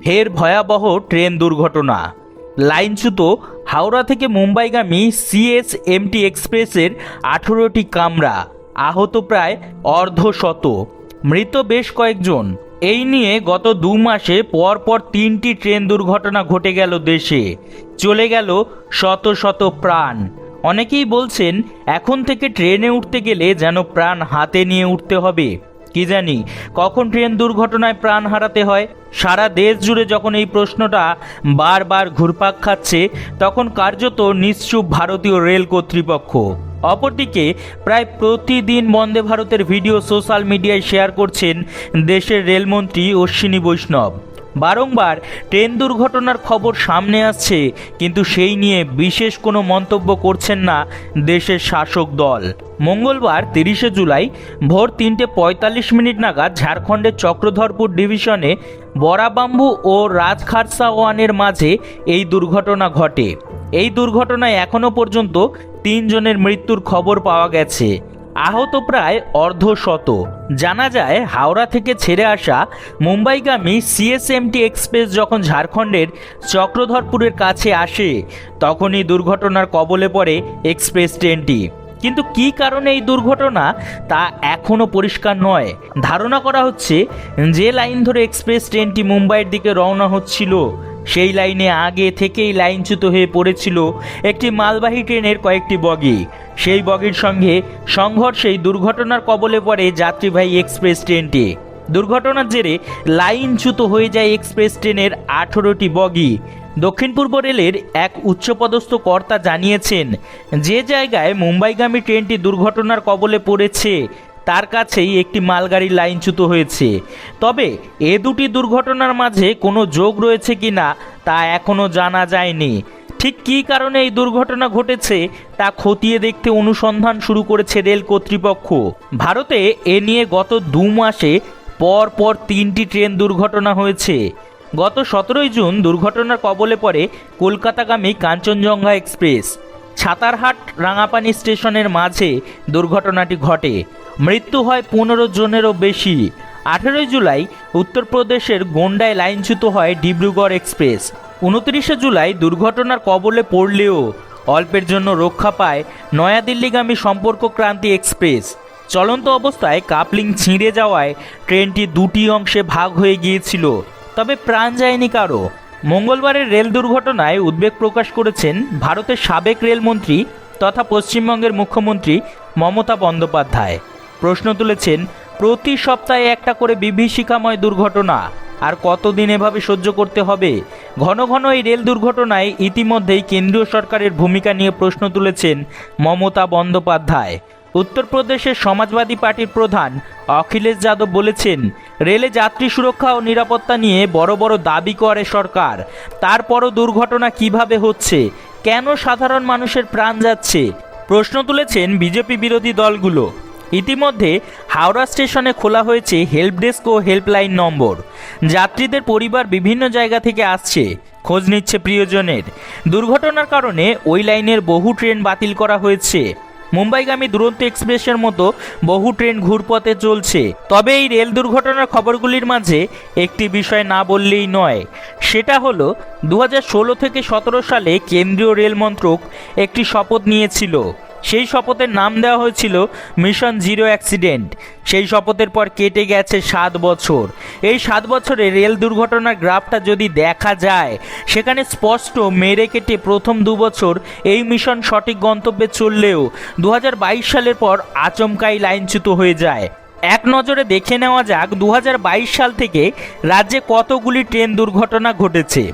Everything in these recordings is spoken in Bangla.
ফের ভয়াবহ ট্রেন দুর্ঘটনা। লাইনচ্যুত হাওড়া থেকে মুম্বাইগামী সিএসএমটি এক্সপ্রেসের 18টি কামরা, আহত প্রায় অর্ধশত, মৃত বেশ কয়েকজন। এই নিয়ে গত 2 মাসে পরপর 3টি ট্রেন দুর্ঘটনা ঘটে গেল দেশে, চলে গেল শত শত প্রাণ। অনেকেই বলছেন এখন থেকে ট্রেনে উঠতে গেলে যেন প্রাণ হাতে নিয়ে উঠতে হবে। কি জানি কখন ট্রেন দুর্ঘটনায় প্রাণ হারাতে হয়। সারা দেশ জুড়ে যখন এই প্রশ্নটা বারবার ঘুরপাক খাচ্ছে, তখন কার্যত নিশ্চুপ ভারতীয় রেল কর্তৃপক্ষ। অপরদিকে প্রায় প্রতিদিন বন্দে ভারতের ভিডিও সোশ্যাল মিডিয়ায় শেয়ার করছেন দেশের রেলমন্ত্রী অশ্বিনী বৈষ্ণব। বারংবার ট্রেন দুর্ঘটনার খবর সামনে আসছে, কিন্তু সেই নিয়ে বিশেষ কোনো মন্তব্য করছেন না দেশের শাসক দল। মঙ্গলবার 30শে জুলাই ভোর 3:45 নাগাদ ঝাড়খণ্ডের চক্রধরপুর ডিভিশনে বরাবাম্বু ও রাজখারসা ওয়ানের মাঝে এই দুর্ঘটনা ঘটে। এই দুর্ঘটনায় এখনও পর্যন্ত 3 জনের মৃত্যুর খবর পাওয়া গেছে, আহত প্রায় অর্ধশত। জানা যায় হাওড়া থেকে ছেড়ে আসা মুম্বাইগামী সিএসএমটি এক্সপ্রেস যখন ঝাড়খণ্ডের চক্রধরপুরের কাছে আসে, তখনই দুর্ঘটনার কবলে পড়ে এক্সপ্রেস ট্রেনটি। কিন্তু কী কারণে এই দুর্ঘটনা তা এখনও পরিষ্কার নয়। ধারণা করা হচ্ছে যে লাইন ধরে এক্সপ্রেস ট্রেনটি মুম্বাইয়ের দিকে রওনা হচ্ছিল, সেই লাইনে আগে থেকেই লাইনচ্যুত হয়ে পড়েছিল একটি মালবাহী ট্রেনের কয়েকটি বগি। সেই বগির সঙ্গে সংঘর্ষেই দুর্ঘটনার কবলে পড়ে যাত্রীবাহী এক্সপ্রেস ট্রেনটি। দুর্ঘটনার জেরে লাইনচ্যুত হয়ে যায় এক্সপ্রেস ট্রেনের 18টি বগি। দক্ষিণ পূর্ব রেলের এক উচ্চপদস্থ কর্তা জানিয়েছেন, যে জায়গায় মুম্বাইগামী ট্রেনটি দুর্ঘটনার কবলে পড়েছে তার কাছেই একটি মালগাড়ি লাইনচ্যুত হয়েছে। তবে এ দুটি দুর্ঘটনার মাঝে কোনো যোগ রয়েছে কিনা তা এখনও জানা যায়নি। ঠিক কী কারণে এই দুর্ঘটনা ঘটেছে তা খতিয়ে দেখতে অনুসন্ধান শুরু করেছে রেল কর্তৃপক্ষ। ভারতে এ নিয়ে গত 2 মাসে পরপর 3টি ট্রেন দুর্ঘটনা হয়েছে। গত 17 জুন দুর্ঘটনার কবলে পড়ে কলকাতাগামী কাঞ্চনজঙ্ঘা এক্সপ্রেস। ছাতারহাট রাঙাপানি স্টেশনের মাঝে দুর্ঘটনাটি ঘটে, মৃত্যু হয় 15 জনেরও বেশি। 18 জুলাই উত্তরপ্রদেশের গোন্ডায় লাইনচ্যুত হয় ডিব্রুগড় এক্সপ্রেস। 29শে জুলাই দুর্ঘটনার কবলে পড়লেও অল্পের জন্য রক্ষা পায় নয়াদিল্লিগামী সম্পর্কক্রান্তি এক্সপ্রেস। চলন্ত অবস্থায় কাপলিং ছিঁড়ে যাওয়ায় ট্রেনটি 2টি অংশে ভাগ হয়ে গিয়েছিল, তবে প্রাণ যায়নি কারো। মঙ্গলবারের রেল দুর্ঘটনায় উদ্বেগ প্রকাশ করেছেন ভারতের সাবেক রেলমন্ত্রী তথা পশ্চিমবঙ্গের মুখ্যমন্ত্রী মমতা বন্দ্যোপাধ্যায়। প্রশ্ন তুলেছেন, প্রতি সপ্তাহে একটা করে বিভীষিকাময় দুর্ঘটনা, আর কতদিন এভাবে সহ্য করতে হবে? ঘন ঘন এই রেল দুর্ঘটনায় ইতিমধ্যেই কেন্দ্রীয় সরকারের ভূমিকা নিয়ে প্রশ্ন তুলেছেন মমতা বন্দ্যোপাধ্যায়। উত্তরপ্রদেশের সমাজবাদী পার্টির প্রধান অখিলেশ যাদব বলেছেন, রেলে যাত্রী সুরক্ষা ও নিরাপত্তা নিয়ে বড় বড় দাবি করে সরকার, তারপরও দুর্ঘটনা কিভাবে হচ্ছে, কেন সাধারণ মানুষের প্রাণ যাচ্ছে? প্রশ্ন তুলেছেন বিজেপি বিরোধী দলগুলো। ইতিমধ্যে হাওড়া স্টেশনে খোলা হয়েছে হেল্প ডেস্ক ও হেল্পলাইন নম্বর। যাত্রীদের পরিবার বিভিন্ন জায়গা থেকে আসছে, খোঁজ নিচ্ছে প্রিয়জনের। দুর্ঘটনার কারণে ওই লাইনের বহু ট্রেন বাতিল করা হয়েছে। মুম্বাইগামী দুরন্ত এক্সপ্রেসের মতো বহু ট্রেন ঘুরপথে চলছে। তবে এই রেল দুর্ঘটনার খবরগুলির মাঝে একটি বিষয় না বললেই নয়, সেটা হলো 2016 থেকে 17 সালে কেন্দ্রীয় রেল মন্ত্রক একটি শপথ নিয়েছিল। সেই শপথের নাম দেওয়া হয়েছিল মিশন জিরো অ্যাক্সিডেন্ট। সেই শপথের পর কেটে গেছে 7 বছর। এই 7 বছরে রেল দুর্ঘটনার গ্রাফটা যদি দেখা যায়, সেখানে স্পষ্ট মেরে কেটে প্রথম 2 বছর এই মিশন সঠিক গন্তব্যে চললেও 2022 সালের পর আচমকাই লাইনচ্যুত হয়ে যায়। এক নজরে দেখে নেওয়া যাক 2022 সাল থেকে রাজ্যে কতগুলি ট্রেন দুর্ঘটনা ঘটেছে।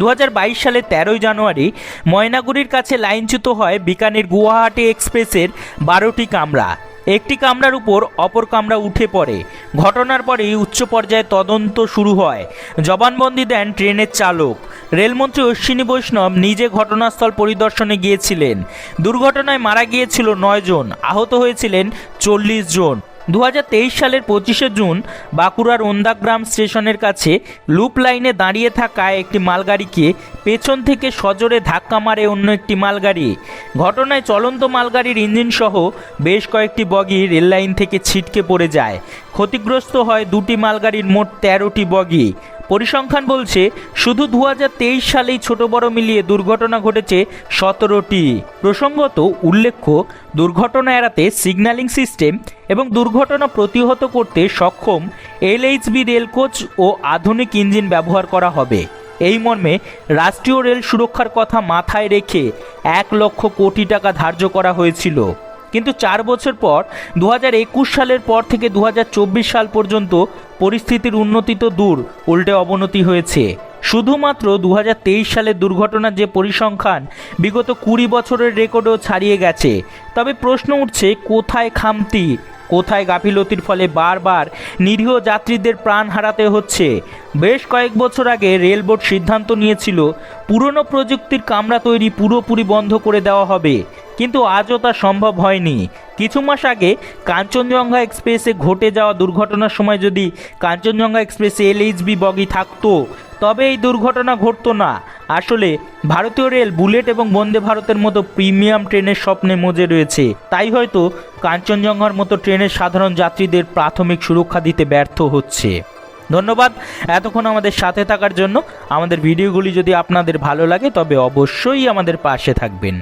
2022 সালের 13 জানুয়ারি ময়নাগুড়ির কাছে লাইনচ্যুত হয় বিকানির গুয়াহাটি এক্সপ্রেসের 12টি কামরা। একটি কামরার উপর অপর কামরা উঠে পড়ে। ঘটনার পরেই উচ্চ পর্যায়ে তদন্ত শুরু হয়। জবানবন্দি দেন ট্রেনের চালক। রেলমন্ত্রী অশ্বিনী বৈষ্ণব নিজে ঘটনাস্থল পরিদর্শনে গিয়েছিলেন। দুর্ঘটনায় মারা গিয়েছিল 9 জন, আহত হয়েছিলেন 40 জন। 2023 সালের 25শে জুন বাঁকুড়ার ওন্দাগ্রাম স্টেশনের কাছে লুপ লাইনে দাঁড়িয়ে থাকা একটি মালগাড়িকে পেছন থেকে সজোরে ধাক্কা মারে অন্য একটি মালগাড়ি। ঘটনায় চলন্ত মালগাড়ির ইঞ্জিন সহ বেশ কয়েকটি বগি রেল লাইন থেকে ছিটকে পড়ে যায়। ক্ষতিগ্রস্ত হয় 2টি মালগাড়ির মোট 13টি বগি। পরিসংখ্যান বলছে শুধু 2023 সালেই ছোট বড় মিলিয়ে দুর্ঘটনা ঘটেছে 17টি। প্রসঙ্গত উল্লেখ্য, দুর্ঘটনা এড়াতে সিগন্যালিং সিস্টেম এবং দুর্ঘটনা প্রতিহত করতে সক্ষম এলএইচবি রেলকোচ ও আধুনিক ইঞ্জিন ব্যবহার করা হবে। এই মর্মে রাষ্ট্রীয় রেল সুরক্ষার কথা মাথায় রেখে 1 লক্ষ কোটি টাকা ধার্য করা হয়েছিল। কিন্তু 4 বছর পর 2021 সালের পর থেকে 2024 সাল পর্যন্ত পরিস্থিতির উন্নতি তো দূর, উল্টে অবনতি হয়েছে। শুধুমাত্র 2023 সালের দুর্ঘটনার যে পরিসংখ্যান বিগত 20 বছরের রেকর্ডও ছাড়িয়ে গেছে। তবে প্রশ্ন উঠছে, কোথায় খামতি, কোথায় গাফিলতির ফলে বারবার নিরীহ যাত্রীদের প্রাণ হারাতে হচ্ছে? বেশ কয়েক বছর আগে রেল বোর্ড সিদ্ধান্ত নিয়েছিল পুরনো প্রযুক্তির কামরা তৈরি পুরোপুরি বন্ধ করে দেওয়া হবে, কিন্তু আজও তা সম্ভব হয়নি। কিছু মাস আগে কাঞ্চনজঙ্ঘা এক্সপ্রেসে ঘটে যাওয়া দুর্ঘটনার সময় যদি কাঞ্চনজঙ্ঘা এক্সপ্রেসে এলএইচবি বগি থাকতো তবে এই দুর্ঘটনা ঘটতো না। আসলে ভারতীয় রেল বুলেট এবং বন্দে ভারতের মতো প্রিমিয়াম ট্রেনের স্বপ্নে মজে রয়েছে, তাই হয়তো কাঞ্চনজঙ্ঘার মতো ট্রেনের সাধারণ যাত্রীদের প্রাথমিক সুরক্ষা দিতে ব্যর্থ হচ্ছে। ধন্যবাদ এতক্ষণ আমাদের সাথে থাকার জন্য। আমাদের ভিডিওগুলি যদি আপনাদের ভালো লাগে তবে অবশ্যই আমাদের পাশে থাকবেন।